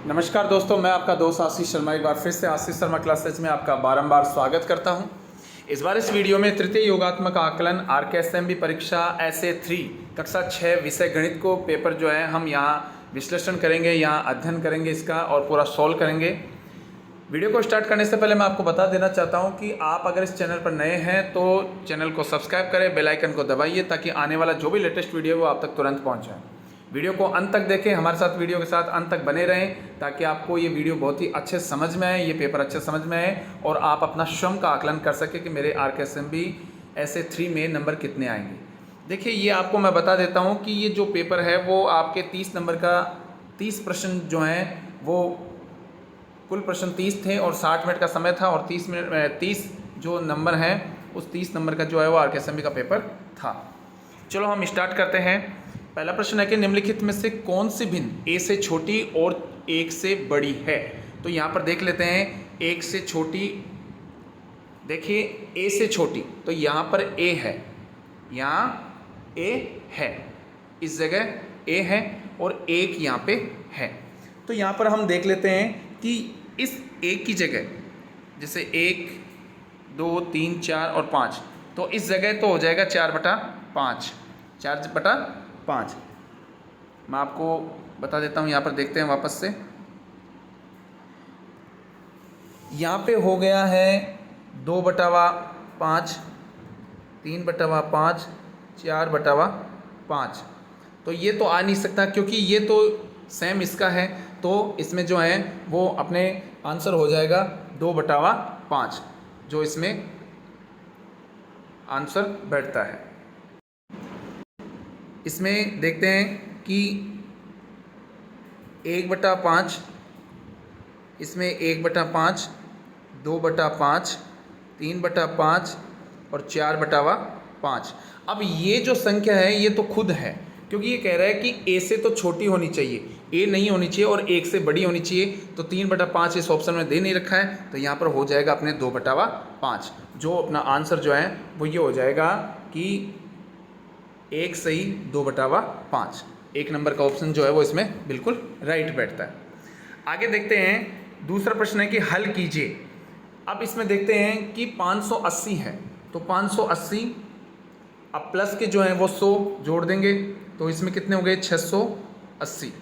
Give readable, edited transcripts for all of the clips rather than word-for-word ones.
नमस्कार दोस्तों, मैं आपका दोस्त आशीष शर्मा एक बार फिर से आशीष शर्मा क्लासेज में आपका बारंबार स्वागत करता हूं। इस बार इस वीडियो में तृतीय योगात्मक आकलन RKSMB परीक्षा ऐसे 3 कक्षा 6 विषय गणित को पेपर जो है हम यहाँ विश्लेषण करेंगे, यहाँ अध्ययन करेंगे इसका और पूरा सॉल्व करेंगे। वीडियो को स्टार्ट करने से पहले मैं आपको बता देना चाहता हूँ कि आप अगर इस चैनल पर नए हैं तो चैनल को सब्सक्राइब करें, बेल आइकन को दबाइए ताकि आने वाला जो भी लेटेस्ट वीडियो है वो आप तक तुरंत पहुँच जाए। वीडियो को अंत तक देखें, हमारे साथ वीडियो के साथ अंत तक बने रहें ताकि आपको ये वीडियो बहुत ही अच्छे समझ में आए, ये पेपर अच्छे समझ में आए और आप अपना स्वयं का आकलन कर सकें कि मेरे RKSMB ऐसे 3 में नंबर कितने आएंगे। देखिए, ये आपको मैं बता देता हूँ कि ये जो पेपर है वो आपके 30 नंबर का 30 प्रश्न जो हैं वो कुल प्रश्न 30 थे और 60 मिनट का समय था और 30 जो नंबर हैं उस 30 नंबर का जो है वो RKSMB का पेपर था। चलो हम स्टार्ट करते हैं। पहला प्रश्न है कि निम्नलिखित में से कौन सी भिन्न a से छोटी और 1 से बड़ी है। तो यहाँ पर देख लेते हैं 1 से छोटी। देखिए a से छोटी तो यहाँ पर a है, यहाँ a है, इस जगह a है और 1 यहाँ पे है। तो यहाँ पर हम देख लेते हैं कि इस 1 की जगह जैसे 1, 2, 3, 4 और 5, तो इस जगह तो हो जाएगा 4/5, 4/5। मैं आपको बता देता हूँ, यहाँ पर देखते हैं वापस से। यहाँ पे हो गया है 2/5, 3/5, 4/5। तो ये तो आ नहीं सकता क्योंकि ये तो सेम इसका है, तो इसमें जो है वो अपने आंसर हो जाएगा 2/5, जो इसमें आंसर बैठता है। इसमें देखते हैं कि 1/5, इसमें 1/5, 2/5, 3/5 और 4/5। अब ये जो संख्या है ये तो खुद है क्योंकि ये कह रहा है कि a से तो छोटी होनी चाहिए, a नहीं होनी चाहिए और 1 से बड़ी होनी चाहिए। तो 3/5 इस ऑप्शन में दे नहीं रखा है, तो यहाँ पर हो जाएगा अपने 2/5। जो अपना आंसर जो है वो ये हो जाएगा कि 1 सही 2/5। 1 नंबर का ऑप्शन जो है वो इसमें बिल्कुल राइट बैठता है। आगे देखते हैं, दूसरा प्रश्न है कि हल कीजिए। अब इसमें देखते हैं कि 580 है, तो 580 अब प्लस के जो हैं वो 100 जोड़ देंगे तो इसमें कितने हो गए 680।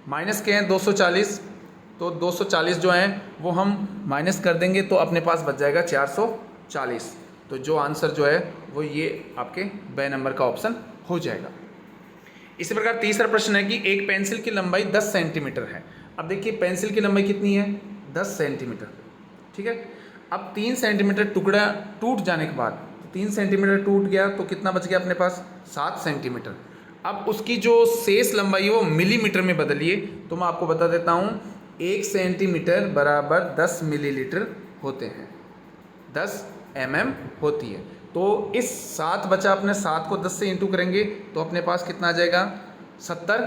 माइनस के हैं 240, तो 240 जो हैं वो हम माइनस कर देंगे तो अपने पास बच जाएगा 440। तो जो आंसर जो है वो ये आपके ब नंबर का ऑप्शन हो जाएगा। इसी प्रकार तीसरा प्रश्न है कि एक पेंसिल की लंबाई 10 सेंटीमीटर है। अब देखिए पेंसिल की लंबाई कितनी है 10 सेंटीमीटर, ठीक है। अब 3 सेंटीमीटर टुकड़ा टूट जाने के बाद 3 सेंटीमीटर टूट गया तो कितना बच गया अपने पास 7 सेंटीमीटर। अब उसकी जो शेष लंबाई है वो मिलीमीटर में बदलिए। तो मैं आपको बता देता हूँ 1 सेंटीमीटर बराबर 10 मिलीलीटर होते हैं, 10 mm होती है। तो इस 7 बचा, अपने 7 को 10 से इंटू करेंगे तो अपने पास कितना आ जाएगा 70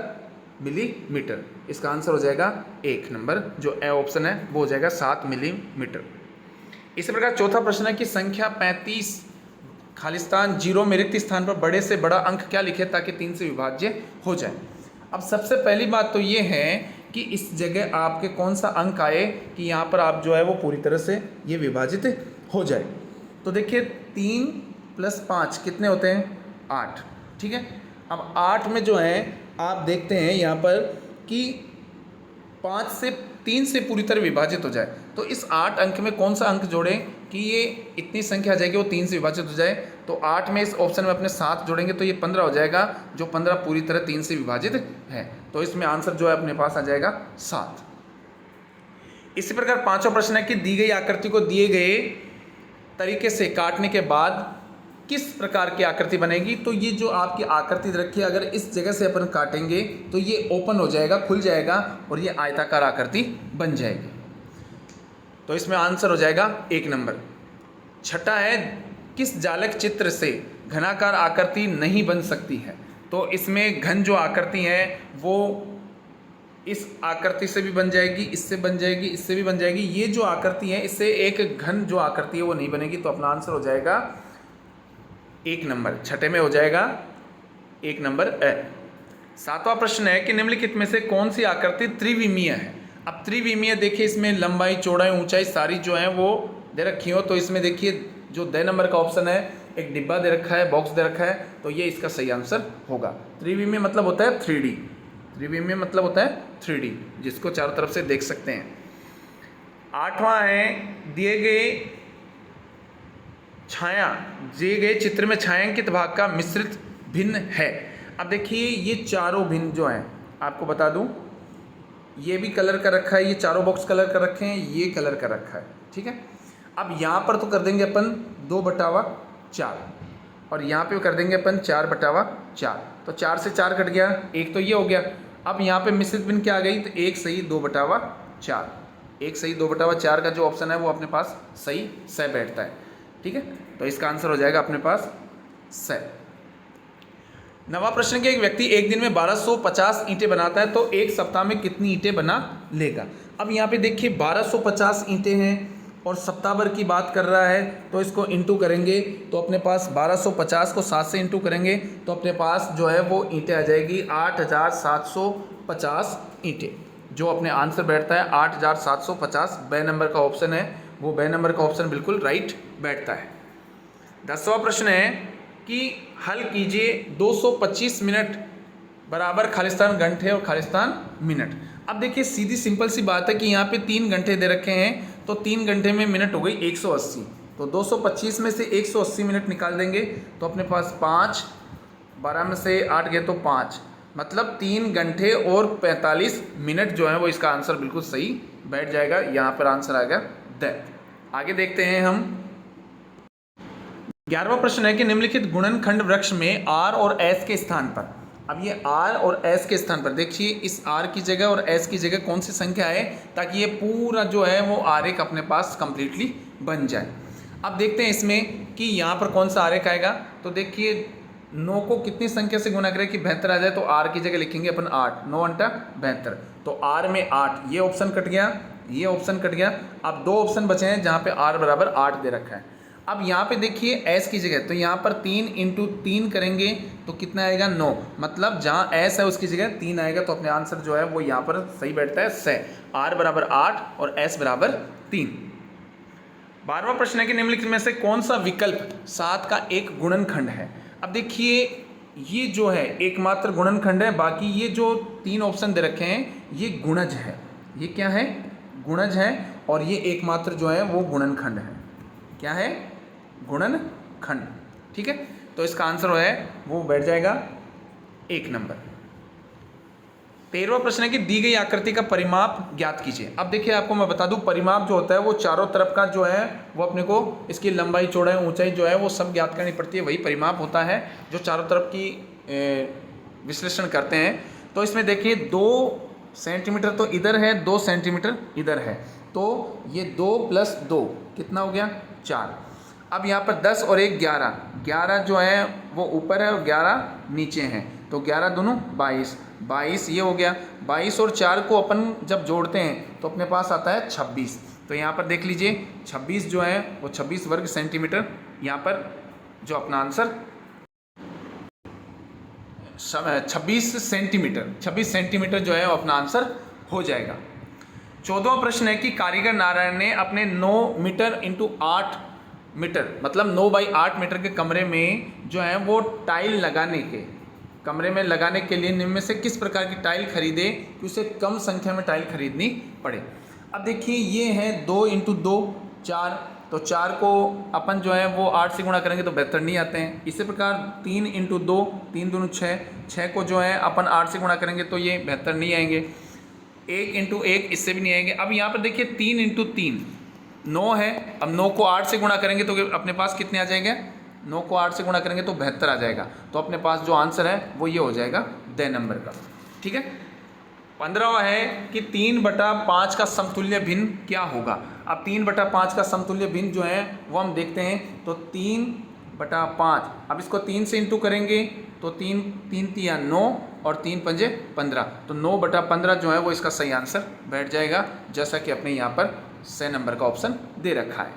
मिलीमीटर। इसका आंसर हो जाएगा 1 नंबर, जो ए ऑप्शन है वो हो जाएगा 7 मिलीमीटर। इसी प्रकार चौथा प्रश्न है कि संख्या 35 खालिस्तान 0 में रिक्त स्थान पर बड़े से बड़ा अंक क्या लिखे ताकि 3 से विभाज्य हो जाए। अब सबसे पहली बात तो ये है कि इस जगह आपके कौन सा अंक आए कि यहाँ पर आप जो है वो पूरी तरह से ये विभाजित हो जाए। तो देखिए 3 + 5 कितने होते हैं 8, ठीक है। अब 8 में जो है आप देखते हैं यहाँ पर कि 3 से पूरी तरह विभाजित हो जाए। तो इस 8 अंक में कौन सा अंक जोड़ें कि ये इतनी संख्या आ जाएगी वो 3 से विभाजित हो जाए। तो 8 में इस ऑप्शन में अपने 7 जोड़ेंगे तो ये 15 हो जाएगा, जो 15 पूरी तरह 3 से विभाजित है। तो इसमें आंसर जो है अपने पास आ जाएगा 7। इसी प्रकार पांचवा प्रश्न है कि दी गई आकृति को दिए गए तरीके से काटने के बाद किस प्रकार की आकृति बनेगी। तो ये जो आपकी आकृति रखी है अगर इस जगह से अपन काटेंगे तो ये ओपन हो जाएगा, खुल जाएगा और ये आयताकार आकृति बन जाएगी। तो इसमें आंसर हो जाएगा 1 नंबर। छठा है किस जालक चित्र से घनाकार आकृति नहीं बन सकती है। तो इसमें घन जो आकृति है वो इस आकृति से भी बन जाएगी, इससे बन जाएगी, इससे भी बन जाएगी। ये जो आकृति है इससे एक घन जो आकृति है वो नहीं बनेगी। तो अपना आंसर हो जाएगा 1 नंबर, छठे में हो जाएगा 1 नंबर ए। 7वां प्रश्न है कि निम्नलिखित में से कौन सी आकृति त्रिविमीय है। अब त्रिविमीय देखिए, इसमें लंबाई चौड़ाई ऊंचाई सारी जो है वो दे रखी हो, तो इसमें देखिए जो द नंबर का ऑप्शन है, एक डिब्बा दे रखा है, बॉक्स दे रखा है, तो ये इसका सही आंसर होगा। त्रिविमीय मतलब होता है 3D, त्रिविमीय मतलब होता है 3D, जिसको चारों तरफ से देख सकते हैं। 8वां है, दिए गए चित्र में छायांकित भाग का मिश्रित भिन्न है। अब देखिए ये चारों भिन्न जो हैं, आपको बता दूं, ये भी कलर का रखा है, ये चारों बॉक्स कलर कर रखे हैं, ये कलर का रखा है, ठीक है। अब यहाँ पर तो कर देंगे अपन 2/4 और यहाँ पे कर देंगे अपन 4/4, तो 4 से 4 कट गया, एक तो ये हो गया। अब यहाँ पे मिश्रित भिन्न क्या आ गई, तो 1 सही 2/4, 1 सही 2/4 का जो ऑप्शन है वो अपने पास सही से बैठता है, ठीक है। तो इसका आंसर हो जाएगा अपने पास से। 9वां प्रश्न के, एक व्यक्ति एक दिन में 1250 ईंटें बनाता है तो एक सप्ताह में कितनी ईंटें बना लेगा। अब यहाँ पे देखिए 1250 ईंटें हैं और सप्ताह भर की बात कर रहा है, तो इसको इंटू करेंगे तो अपने पास 1250 को 7 से इंटू करेंगे तो अपने पास जो है वो ईंटें आ जाएगी 8750 ईंटें, जो अपने आंसर बैठता है 8750। ब नंबर का ऑप्शन है वो, ब नंबर का ऑप्शन बिल्कुल राइट बैठता है। 10वां प्रश्न है कि हल कीजिए 225 मिनट बराबर खालिस्तान घंटे और खालिस्तान मिनट। अब देखिए सीधी सिंपल सी बात है कि यहाँ पे 3 घंटे दे रखे हैं, तो 3 घंटे में मिनट हो गई 180, तो 225 में से 180 मिनट निकाल देंगे तो अपने पास 5, 12 में से 8 गए तो 5, मतलब 3 घंटे और 45 मिनट जो है वो इसका आंसर बिल्कुल सही बैठ जाएगा। यहाँ पर आंसर आ गया द। आगे देखते हैं हम। 11वां प्रश्न है कि निम्नलिखित गुणनखंड वृक्ष में R और S के स्थान पर, अब ये R और S के स्थान पर देखिए, इस R की जगह और S की जगह कौन सी संख्या है, ताकि ये पूरा जो है वो आरेख अपने पास कंप्लीटली बन जाए। अब देखते हैं इसमें कि यहाँ पर कौन सा आरेख आएगा, तो देखिए 9 को कितनी संख्या से गुना करें कि 72 आ जाए, तो R की जगह लिखेंगे अपन 8, 9 अंटा 72, तो R में 8, ये ऑप्शन कट गया, ये ऑप्शन कट गया। अब 2 ऑप्शन बचे हैं जहाँ पे R बराबर 8 दे रखा है। अब यहाँ पे देखिए S की जगह, तो यहाँ पर 3 × 3 करेंगे तो कितना आएगा 9, मतलब जहाँ S है उसकी जगह 3 आएगा, तो अपने आंसर जो है वो यहाँ पर सही बैठता है से। R बराबर 8 और S बराबर 3। 12वां प्रश्न है कि निम्नलिखित में से कौन सा विकल्प 7 का एक गुणनखंड है। अब देखिए ये जो है एकमात्र गुणनखंड है, बाकी ये जो 3 ऑप्शन दे रखे हैं ये गुणज है, ये क्या है, गुणज है, और ये एकमात्र जो है वो गुणनखंड है, क्या है, गुणनखंड, ठीक है। तो इसका आंसर है वो बैठ जाएगा 1 नंबर। 13वां प्रश्न है कि दी गई आकृति का परिमाप ज्ञात कीजिए। अब देखिए आपको मैं बता दूं, परिमाप जो होता है वो चारों तरफ का जो है वो अपने को इसकी लंबाई चौड़ाई ऊंचाई जो है वो सब ज्ञात करनी पड़ती है, वही परिमाप होता है जो चारों तरफ की विश्लेषण करते हैं। तो इसमें देखिए 2 सेंटीमीटर तो इधर है, 2 सेंटीमीटर इधर है, तो ये 2 + 2 कितना हो गया 4। अब यहाँ पर 10 और 1 11, 11 जो है वो ऊपर है और 11 नीचे हैं, तो 11 दूनों 22, 22 ये हो गया। 22 और 4 को अपन जब जोड़ते हैं तो अपने पास आता है 26, तो यहाँ पर देख लीजिए 26 जो है वो 26 वर्ग सेंटीमीटर, यहाँ पर जो अपना आंसर 26 सेंटीमीटर जो है वो अपना आंसर हो जाएगा। 14वां प्रश्न है कि कारीगर नारायण ने अपने 9 मीटर × 8 मीटर मतलब 9x8 मीटर के कमरे में जो है वो टाइल लगाने के लिए निम्न में से किस प्रकार की टाइल खरीदे कि उसे कम संख्या में टाइल खरीदनी पड़े। अब देखिए ये है 2 × 2 4, तो 4 को अपन जो है वो 8 से गुणा करेंगे तो 72 नहीं आते हैं। इसी प्रकार 3 × 2, 3 दूनी 6, 6 को जो है अपन 8 से गुणा करेंगे तो ये 72 नहीं आएंगे। 1 × 1 इससे भी नहीं आएंगे। अब यहाँ पर देखिए 3 × 3 9 है, अब 9 को 8 से गुणा करेंगे तो अपने पास कितने आ जाएंगे, 9 को 8 से गुणा करेंगे तो 72 आ जाएगा, तो अपने पास जो आंसर है वो ये हो जाएगा द नंबर का, ठीक है। 15वां है कि 3/5 का समतुल्य भिन्न क्या होगा। अब 3/5 का समतुल्य भिन्न जो है वो हम देखते हैं, तो 3/5, अब इसको 3 से इंटू करेंगे तो 3 × 9 और 3 × 5 = 15, तो 9/15 जो है वो इसका सही आंसर बैठ जाएगा, जैसा कि अपने यहाँ पर से नंबर का ऑप्शन दे रखा है।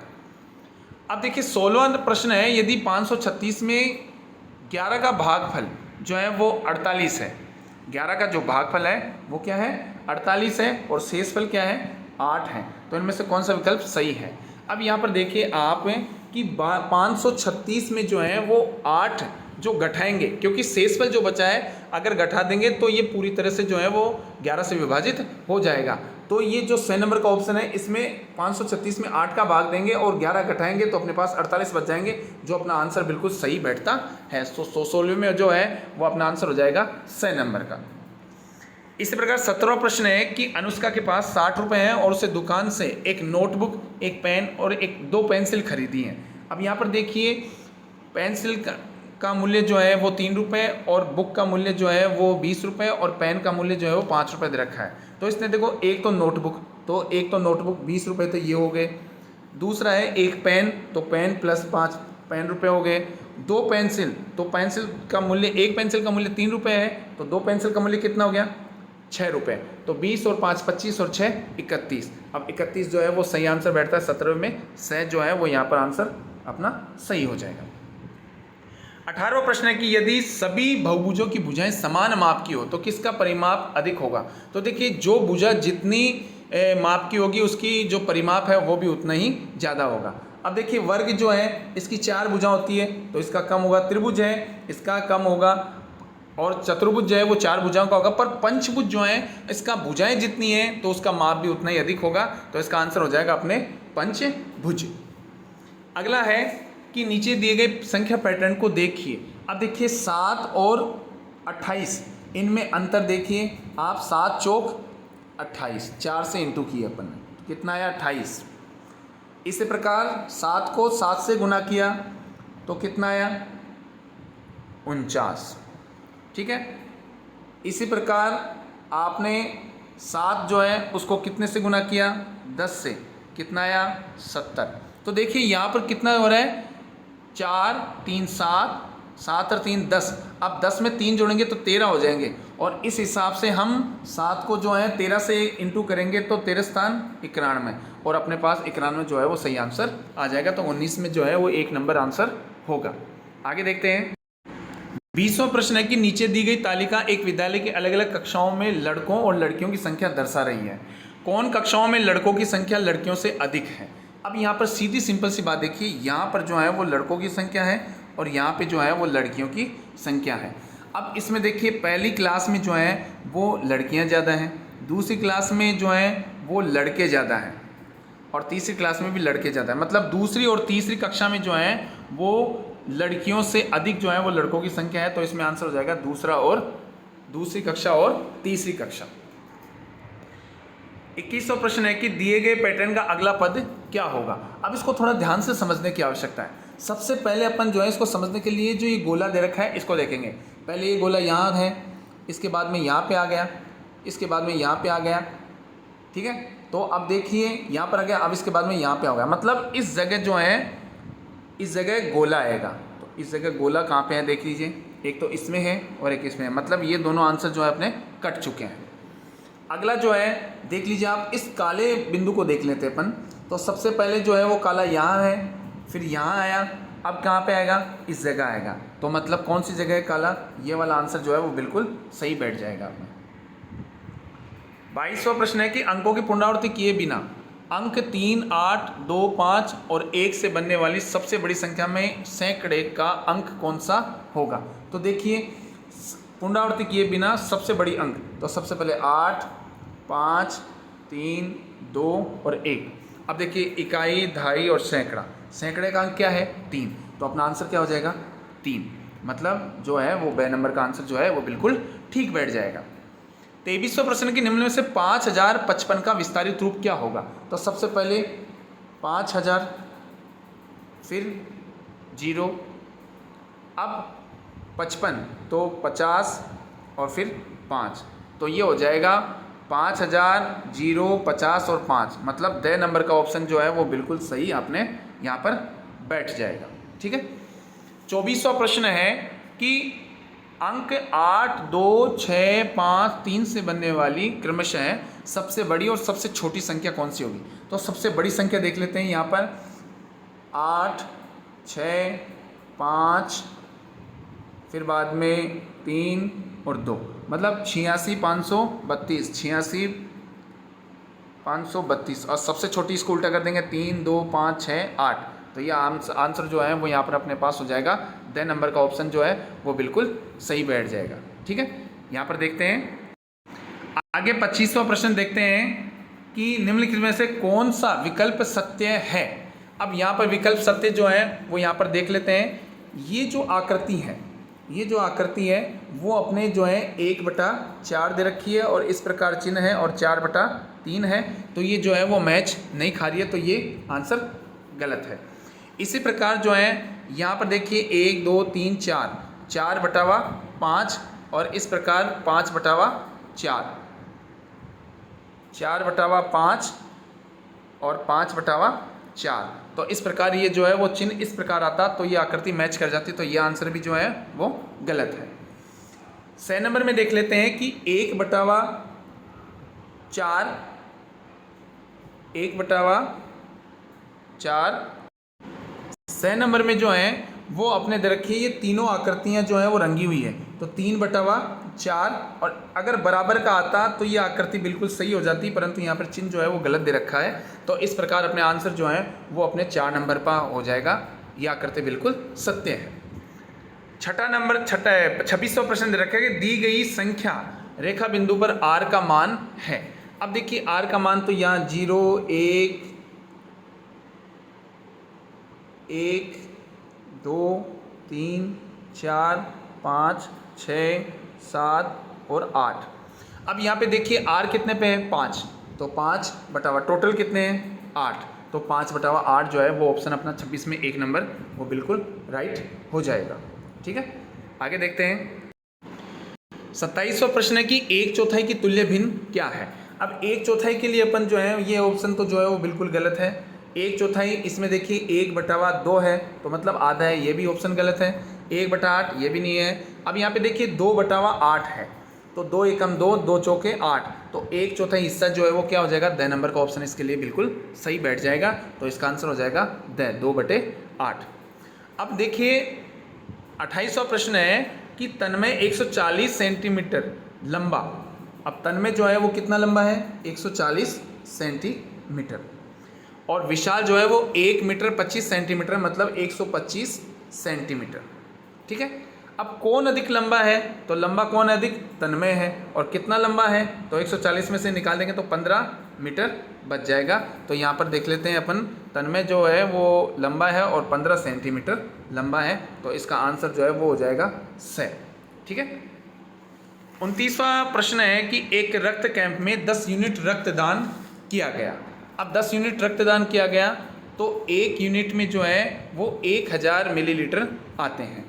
अब देखिए 16वां प्रश्न है, यदि 536 में 11 का भागफल जो है वो 48 है 11 का जो भागफल है वो क्या है 48 है और शेषफल क्या है 8 है। तो इनमें से कौन सा विकल्प सही है। अब यहाँ पर देखिए आप कि 536 में जो है वो 8 जो घटाएंगे, क्योंकि शेषफल जो बचा है अगर घटा देंगे तो ये पूरी तरह से जो है वो 11 से विभाजित हो जाएगा। तो ये जो 6 नंबर का ऑप्शन है इसमें 536 में 8 का भाग देंगे और 11 घटाएंगे तो अपने पास 48 बच जाएंगे, जो अपना आंसर बिल्कुल सही बैठता है। तो 16 में जो है वो अपना आंसर हो जाएगा 6 नंबर का। इसी प्रकार 17वां प्रश्न है कि अनुष्का के पास 60 रुपये हैं और उसे दुकान से एक नोटबुक, एक पेन और 2 पेंसिल खरीदी हैं। अब यहाँ पर देखिए पेंसिल का मूल्य जो है वो 3 रुपये और बुक का मूल्य जो है वो 20 रुपये और पेन का मूल्य जो है वो 5 रुपये दे रखा है। तो इसने देखो एक तो नोटबुक 20 रुपये तो ये हो गए, दूसरा है एक पेन, तो पेन प्लस 5 पेन रुपये हो गए, 2 पेंसिल, तो पेंसिल का मूल्य, एक पेंसिल का मूल्य 3 रुपये है तो 2 पेंसिल का मूल्य कितना हो गया 6 रुपये। तो 20 और 5 25 और 6 31। अब 31 जो है वो सही आंसर बैठता है 17 में, 6 जो है वो यहाँ पर आंसर अपना सही हो जाएगा। 18वां प्रश्न है कि यदि सभी बहुभुजों की भुजाएं समान माप की हो तो किसका परिमाप अधिक होगा। तो देखिए जो भुजा जितनी माप की होगी उसकी जो परिमाप है वो भी उतना ही ज़्यादा होगा। अब देखिए वर्ग जो है इसकी 4 भुजा होती है तो इसका कम होगा, त्रिभुज है इसका कम होगा और चतुर्भुज जो है वो 4 भुजाओं का होगा, पर पंचभुज जो है इसका भुजाएं जितनी हैं तो उसका माप भी उतना ही अधिक होगा। तो इसका आंसर हो जाएगा अपने पंचभुज। अगला है कि नीचे दिए गए संख्या पैटर्न को देखिए। अब देखिए 7 और 28 इनमें अंतर देखिए आप, 7 चौक 28, 4 से इंटू किया अपन ने तो कितना आया 28। इसी प्रकार 7 को 7 से गुना किया तो कितना आया 49, ठीक है। इसी प्रकार आपने 7 जो है उसको कितने से गुना किया 10 से, कितना आया 70। तो देखिए यहाँ पर कितना हो रहा है 4 3 7, 7 और 3 10। अब 10 में 3 जोड़ेंगे तो 13 हो जाएंगे और इस हिसाब से हम 7 को जो है 13 से इंटू करेंगे तो 13 स्थान 91 और अपने पास 91 जो है वो सही आंसर आ जाएगा। तो 19 में जो है वो 1 नंबर आंसर होगा। आगे देखते हैं। 20वां प्रश्न है कि नीचे दी गई तालिका एक विद्यालय के अलग अलग कक्षाओं में लड़कों और लड़कियों की संख्या दर्शा रही है। कौन कक्षाओं में लड़कों की संख्या लड़कियों से अधिक है। अब यहाँ पर सीधी सिंपल सी बात देखिए, यहाँ पर जो है वो लड़कों की संख्या है और यहाँ पे जो है वो लड़कियों की संख्या है। अब इसमें देखिए पहली क्लास में जो है वो लड़कियाँ ज़्यादा हैं, दूसरी क्लास में जो है वो लड़के ज़्यादा हैं और तीसरी क्लास में भी लड़के ज़्यादा हैं। मतलब दूसरी और तीसरी कक्षा में जो है वो लड़कियों से अधिक जो है वो लड़कों की संख्या है। तो इसमें आंसर हो जाएगा दूसरी कक्षा और तीसरी कक्षा। 21वां प्रश्न है कि दिए गए पैटर्न का अगला पद क्या होगा। अब इसको थोड़ा ध्यान से समझने की आवश्यकता है। सबसे पहले अपन जो है इसको समझने के लिए जो ये गोला दे रखा है इसको देखेंगे। पहले ये गोला यहाँ है, इसके बाद में यहाँ पे आ गया, इसके बाद में यहाँ पे आ गया, ठीक है। तो अब देखिए यहाँ पर आ गया, अब इसके बाद में यहाँ पे आ गया। मतलब इस जगह जो है इस जगह गोला आएगा। तो इस जगह गोला कहाँ पे है देख लीजिए, एक तो इसमें है और एक इसमें है। मतलब ये दोनों आंसर जो है अपने कट चुके हैं। अगला जो है देख लीजिए आप, इस काले बिंदु को देख लेते हैं अपन। तो सबसे पहले जो है वो काला यहाँ है, फिर यहाँ आया, अब कहाँ पे आएगा इस जगह आएगा। तो मतलब कौन सी जगह है काला, ये वाला आंसर जो है वो बिल्कुल सही बैठ जाएगा आपने। 22वां प्रश्न है कि अंकों की पुनरावृत्ति किए बिना अंक 3 8 2 5 और 1 से बनने वाली सबसे बड़ी संख्या में सैकड़े का अंक कौन सा होगा। तो देखिए पुनरावृत्ति किए बिना सबसे बड़ी अंक, तो सबसे पहले 8 5 3 2 और 1। अब देखिए इकाई, दहाई और सैकड़ा, सैकड़े का अंक क्या है 3। तो अपना आंसर क्या हो जाएगा 3। मतलब जो है वो बे नंबर का आंसर जो है वो बिल्कुल ठीक बैठ जाएगा। 23वां प्रश्न की निम्न में से 5055 का विस्तारित रूप क्या होगा। तो सबसे पहले 5000, फिर 0, अब 55 तो 50 और फिर 5, तो ये हो जाएगा 5000 0 50 और 5। मतलब द नंबर का ऑप्शन जो है वो बिल्कुल सही आपने यहाँ पर बैठ जाएगा, ठीक है। 24वां प्रश्न है कि अंक 8 2 6 5 3 से बनने वाली क्रमशः सबसे बड़ी और सबसे छोटी संख्या कौन सी होगी। तो सबसे बड़ी संख्या देख लेते हैं यहाँ पर 8 6 5 फिर बाद में 3 और 2, मतलब 86 532, 86 532 और सबसे छोटी इसको उल्टा कर देंगे 3 2 5 6 8, तो ये आंसर जो है वो यहाँ पर अपने पास हो जाएगा। द नंबर का ऑप्शन जो है वो बिल्कुल सही बैठ जाएगा। ठीक है, यहाँ पर देखते हैं आगे 25वां प्रश्न देखते हैं कि निम्नलिखित में से कौन सा विकल्प सत्य है। अब यहाँ पर विकल्प सत्य जो है वो यहाँ पर देख लेते हैं। ये जो आकृति है वो अपने जो है 1/4 दे रखी है और इस प्रकार चिन्ह है और 4/3 है, तो ये जो है वो मैच नहीं खा रही है, तो ये आंसर गलत है। इसी प्रकार जो है यहाँ पर देखिए 1 2 3 4, 4/5 और इस प्रकार 5/4, 4/5 और 5/4, तो इस प्रकार ये जो है वो चिन्ह इस प्रकार आता तो ये आकृति मैच कर जाती, तो ये आंसर भी जो है वो गलत है। 6 नंबर में देख लेते हैं कि 1/4, 1/4, 6 नंबर में जो है वो अपने दे रखी है, ये तीनों आकृतियां जो है वो रंगी हुई है, तो 3/4 और अगर बराबर का आता तो ये आकृति बिल्कुल सही हो जाती, परंतु यहाँ पर चिन्ह जो है वो गलत दे रखा है, तो इस प्रकार अपने आंसर जो है वो अपने 4 नंबर पर हो जाएगा। ये आकृति बिल्कुल सत्य है। 26वां प्रश्न दे रखा है कि दी गई संख्या रेखा बिंदु पर r का मान है। अब देखिए r का मान तो यहाँ 0 1 1 2 3 4 5 6 7 और 8। अब यहाँ पे देखिए r कितने पे है 5, तो 5/8, टोटल कितने हैं 8, तो 5/8 जो है वो ऑप्शन अपना 26 में 1 नंबर वो बिल्कुल राइट हो जाएगा। ठीक है, आगे देखते हैं। 27वां प्रश्न है कि 1/4 की तुल्य भिन्न क्या है। अब 1/4 के लिए अपन जो है ये ऑप्शन तो जो है वो बिल्कुल गलत है। 1/4 इसमें देखिए 1/2 है, तो मतलब आधा है, ये भी ऑप्शन गलत है। 1/8 ये भी नहीं है। अब यहाँ पे देखिए 2/8 है, तो 2 एकम 2, 2 चौके 8, तो 1/4 हिस्सा जो है वो क्या हो जाएगा, द नंबर का ऑप्शन इसके लिए बिल्कुल सही बैठ जाएगा, तो इसका आंसर हो जाएगा द 2/8। अब देखिए 28वां प्रश्न है कि तन्मय 140 सेंटीमीटर लंबा। अब तन्मय जो है वो कितना लंबा है 140 सेंटीमीटर और विशाल जो है वो 1 मीटर 25 सेंटीमीटर, मतलब 125 सेंटीमीटर। ठीक है, अब कौन अधिक लंबा है, तो लंबा कौन अधिक, तन्मय है, और कितना लंबा है, तो 140 में से निकाल देंगे तो 15 मीटर बच जाएगा। तो यहाँ पर देख लेते हैं अपन, तन्मय जो है वो लंबा है और 15 सेंटीमीटर लंबा है, तो इसका आंसर जो है वो हो जाएगा से। ठीक है, 29वां प्रश्न है कि एक रक्त कैंप में 10 यूनिट रक्तदान किया गया। अब 10 यूनिट रक्तदान किया गया तो 1 यूनिट में जो है वो 1000 मिलीलीटर आते हैं।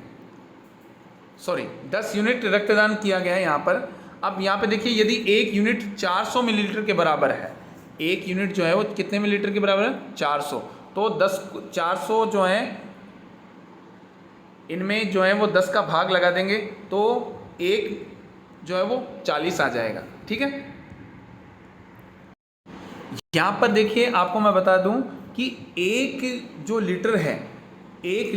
10 यूनिट रक्तदान किया गया है यहाँ पर। अब यहाँ पे देखिए यदि 1 यूनिट 400 मिलीलीटर के बराबर है, 1 यूनिट जो है वो कितने मिलीलीटर के बराबर है 400, तो 400 जो है इनमें जो है वो 10 का भाग लगा देंगे तो 1 जो है वो 40 आ जाएगा। ठीक है, यहाँ पर देखिए आपको मैं बता दूं कि 1 जो लीटर है, 1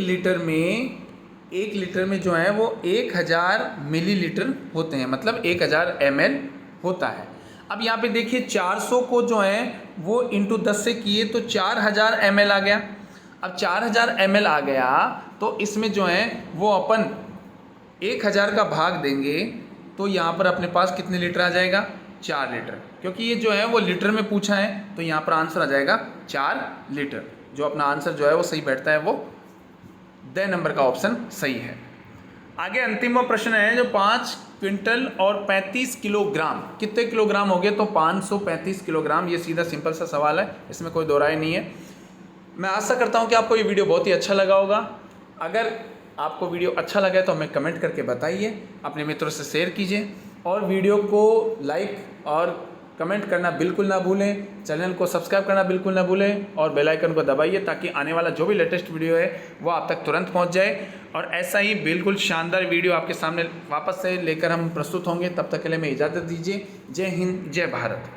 लीटर में जो है वो 1000 मिलीलीटर होते हैं, मतलब 1000 ml होता है। अब यहाँ पे देखिए 400 को जो है वो इंटू 10 से किए तो 4000 ml आ गया। अब 4000 ml आ गया तो इसमें जो है वो अपन 1000 का भाग देंगे तो यहाँ पर अपने पास कितने लीटर आ जाएगा 4 लीटर, क्योंकि ये जो है वो लीटर में पूछा है तो यहाँ पर आंसर आ जाएगा 4 लीटर। जो अपना आंसर जो है वो सही बैठता है वो द नंबर का ऑप्शन सही है। आगे अंतिम प्रश्न है जो 5 क्विंटल और 35 किलोग्राम, कितने किलोग्राम हो गए, तो 535 किलोग्राम। ये सीधा सिंपल सा सवाल है, इसमें कोई दो राय नहीं है। मैं आशा करता हूँ कि आपको ये वीडियो बहुत ही अच्छा लगा होगा। अगर आपको वीडियो अच्छा लगा तो हमें कमेंट करके बताइए, अपने मित्रों से शेयर कीजिए और वीडियो को लाइक और कमेंट करना बिल्कुल ना भूलें। चैनल को सब्सक्राइब करना बिल्कुल ना भूलें और बेल आइकन को दबाइए ताकि आने वाला जो भी लेटेस्ट वीडियो है वो आप तक तुरंत पहुंच जाए। और ऐसा ही बिल्कुल शानदार वीडियो आपके सामने वापस से लेकर हम प्रस्तुत होंगे। तब तक के लिए मैं इजाज़त दीजिए। जय हिंद, जय भारत।